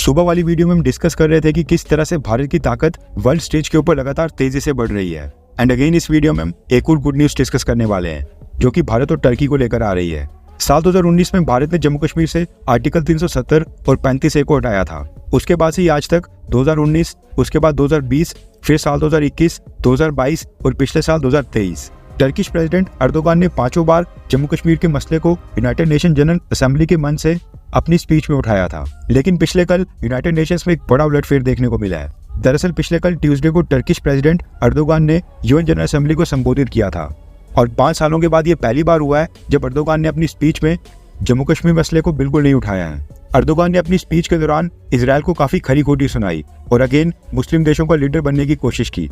सुबह वाली वीडियो में हम डिस्कस कर रहे थे कि किस तरह से भारत की ताकत वर्ल्ड स्टेज के ऊपर लगातार तेजी से बढ़ रही है। एंड अगेन इस वीडियो में हम एक और गुड न्यूज डिस्कस करने वाले हैं जो कि भारत और टर्की को लेकर आ रही है। साल 2019 में भारत ने जम्मू कश्मीर से आर्टिकल 370 और 35A को हटाया था। उसके बाद से आज तक 2019, उसके बाद 2020, फिर साल 2021, 2022 और पिछले साल 2023 टर्किश प्रेसिडेंट अर्दोगान ने 5 बार जम्मू कश्मीर के मसले को यूनाइटेड नेशन जनरल असेंबली के मंच से अपनी स्पीच में उठाया था। लेकिन पिछले कल यूनाइटेड नेशंस में एक बड़ा उलटफेर देखने को मिला है। दरअसल पिछले कल ट्यूसडे को टर्किश प्रेसिडेंट अर्दोगान ने यूएन जनरल असेंबली को संबोधित किया था और 5 सालों के बाद ये पहली बार हुआ है जब अर्दोगान ने अपनी स्पीच में जम्मू कश्मीर मसले को बिल्कुल नहीं उठाया है। अर्दोगान ने अपनी स्पीच के दौरान इजरायल को काफी खरी खोटी सुनाई और अगेन मुस्लिम देशों का लीडर बनने की कोशिश की।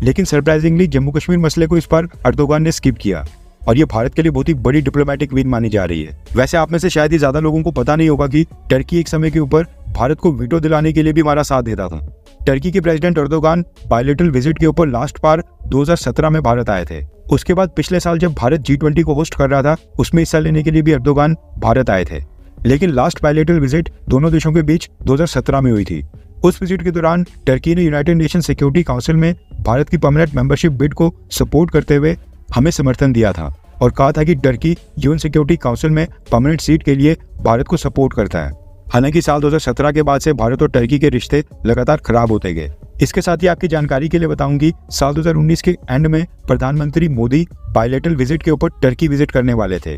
लेकिन सरप्राइजिंगली जम्मू कश्मीर मसले को इस बार अर्दोगान ने स्किप किया और ये भारत के लिए बहुत ही बड़ी डिप्लोमेटिक विन मानी जा रही है। वैसे आप में से शायद ही ज्यादा लोगों को पता नहीं होगा कि टर्की एक समय के ऊपर भारत को वीटो दिलाने के लिए भी हमारा साथ देता था। टर्की के प्रेसिडेंट अर्दोगान बायलैटरल विजिट के ऊपर लास्ट बार 2017 में भारत आए थे। उसके बाद पिछले साल जब भारत G20 को होस्ट कर रहा था उसमें हिस्सा लेने के लिए भी अर्दोगान भारत आए थे। लेकिन लास्ट बायलैटरल विजिट दोनों देशों के बीच 2017 में हुई थी। उस विजिट के दौरान टर्की ने यूनाइटेड नेशन सिक्योरिटी काउंसिल में भारत की परमानेंट मेंबरशिप बिड को सपोर्ट करते हुए हमें समर्थन दिया था और कहा था कि टर्की यूएन सिक्योरिटी काउंसिल में परमानेंट सीट के लिए भारत को सपोर्ट करता है। हालांकि साल 2017 के बाद से भारत और टर्की के रिश्ते लगातार खराब होते गए। इसके साथ ही आपकी जानकारी के लिए बताऊंगी, साल 2019 के एंड में प्रधानमंत्री मोदी बायलैटरल विजिट के ऊपर टर्की विजिट करने वाले थे।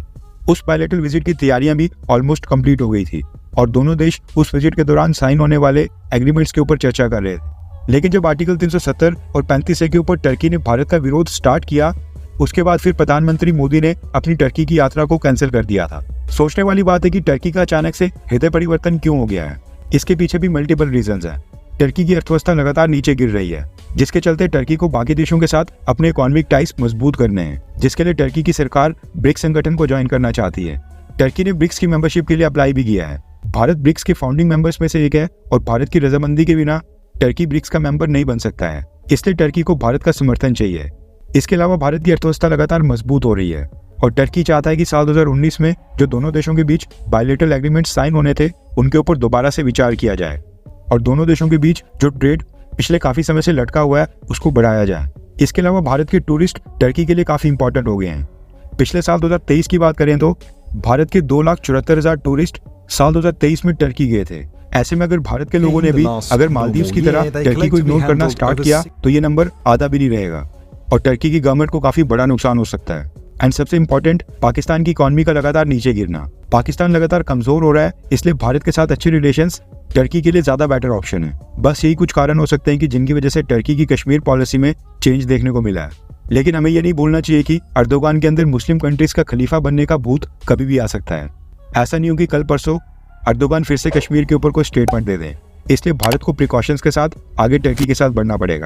उस बायलैटरल विजिट की तैयारियां भी ऑलमोस्ट कंप्लीट हो गई थी और दोनों देश उस विजिट के दौरान साइन होने वाले एग्रीमेंट्स के ऊपर चर्चा कर रहे थे। लेकिन जब आर्टिकल 370 और 35A के ऊपर टर्की ने भारत का विरोध स्टार्ट किया, उसके बाद फिर प्रधानमंत्री मोदी ने अपनी टर्की की यात्रा को कैंसिल कर दिया था। सोचने वाली बात है कि टर्की का अचानक से हृदय परिवर्तन क्यों हो गया है। इसके पीछे भी मल्टीपल रीजंस हैं। टर्की की अर्थव्यवस्था लगातार नीचे गिर रही है, जिसके चलते टर्की को बाकी देशों के साथ अपने इकोनॉमिक टाइज मजबूत करने हैं, जिसके लिए टर्की की सरकार ब्रिक्स संगठन को ज्वाइन करना चाहती है। टर्की ने ब्रिक्स की मेंबरशिप के लिए अप्लाई भी किया है। भारत ब्रिक्स के फाउंडिंग मेंबर्स में से एक है और भारत की रजामंदी के बिना टर्की ब्रिक्स का मेंबर नहीं बन सकता है। इसलिए टर्की को भारत का समर्थन चाहिए। इसके अलावा भारत की अर्थव्यवस्था लगातार मजबूत हो रही है और टर्की चाहता है कि साल 2019 में जो दोनों देशों के बीच बायलैटरल एग्रीमेंट साइन होने थे उनके ऊपर दोबारा से विचार किया जाए और दोनों देशों के बीच जो ट्रेड पिछले काफी समय से लटका हुआ है उसको बढ़ाया जाए। इसके अलावा भारत के टूरिस्ट टर्की के लिए काफी इंपॉर्टेंट हो गए हैं। पिछले साल 2023 की बात करें तो भारत के 2,74,000 टूरिस्ट साल 2023 में टर्की गए थे। ऐसे में अगर भारत के लोगों ने भी अगर मालदीव्स की तरह टर्की को इग्नोर करना स्टार्ट किया तो ये नंबर आधा भी नहीं रहेगा और टर्की की गवर्नमेंट को काफी बड़ा नुकसान हो सकता है। एंड सबसे इंपॉर्टेंट, पाकिस्तान की इकोनॉमी का लगातार नीचे गिरना। पाकिस्तान लगातार कमजोर हो रहा है, इसलिए भारत के साथ अच्छे रिलेशंस टर्की के लिए ज्यादा बेटर ऑप्शन है। बस यही कुछ कारण हो सकते हैं कि जिनकी वजह से टर्की की कश्मीर पॉलिसी में चेंज देखने को मिला है। लेकिन हमें यह नहीं भूलना चाहिए कि अर्दोगान के अंदर मुस्लिम कंट्रीज का खलीफा बनने का भूत कभी भी आ सकता है। ऐसा नहीं हो कि कल परसों अर्दोगान फिर से कश्मीर के ऊपर कोई स्टेटमेंट दे दें। इसलिए भारत को प्रिकॉशंस के साथ आगे टर्की के साथ बढ़ना पड़ेगा।